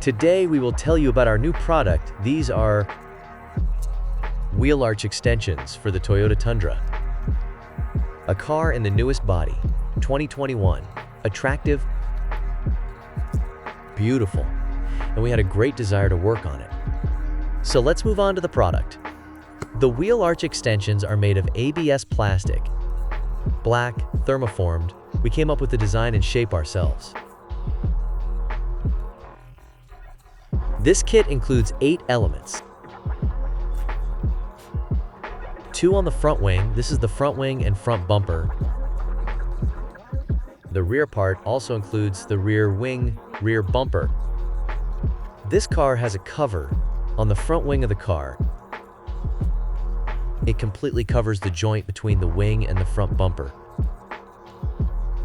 Today we will tell you about our new product. These are wheel arch extensions for the Toyota Tundra. A car in the newest body, 2021. Attractive, beautiful, and we had a great desire to work on it. So let's move on to the product. The wheel arch extensions are made of ABS plastic, black, thermoformed. We came up with the design and shape ourselves. This kit includes 8 elements. 2 on the front wing. This is the front wing and front bumper. The rear part also includes the rear wing, rear bumper. This car has a cover on the front wing of the car. It completely covers the joint between the wing and the front bumper.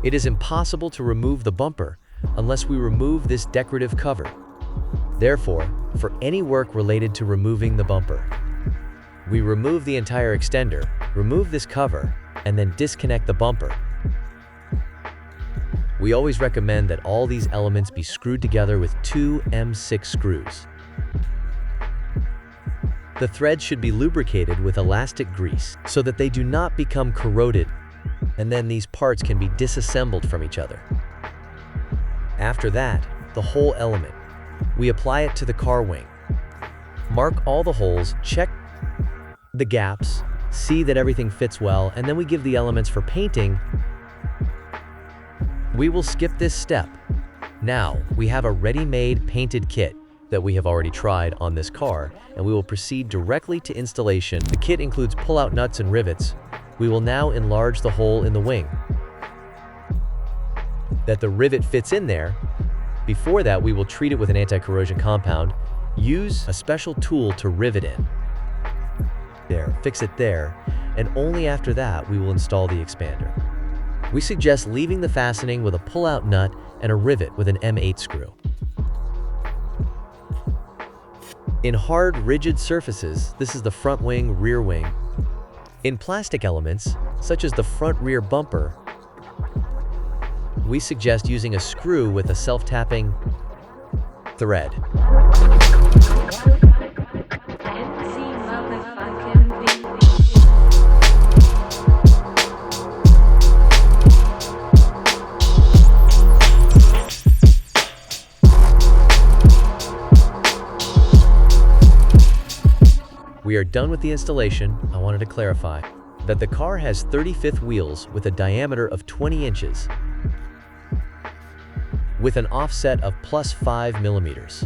It is impossible to remove the bumper unless we remove this decorative cover. Therefore, for any work related to removing the bumper, we remove the entire extender, remove this cover, and then disconnect the bumper. We always recommend that all these elements be screwed together with 2 M6 screws. The threads should be lubricated with elastic grease so that they do not become corroded, and then these parts can be disassembled from each other. After that, the whole element. We apply it to the car wing. Mark all the holes, check the gaps, see that everything fits well, and then we give the elements for painting. We will skip this step. Now, we have a ready-made painted kit that we have already tried on this car, and we will proceed directly to installation. The kit includes pull-out nuts and rivets. We will now enlarge the hole in the wing that the rivet fits in there. Before that, we will treat it with an anti-corrosion compound. Use a special tool to rivet in. There, fix it there, and only after that we will install the expander. We suggest leaving the fastening with a pull-out nut and a rivet with an M8 screw. In hard, rigid surfaces, this is the front wing, rear wing. In plastic elements, such as the front rear bumper, we suggest using a screw with a self-tapping thread. We are done with the installation. I wanted to clarify that the car has 35th wheels with a diameter of 20 inches with an offset of +5 millimeters.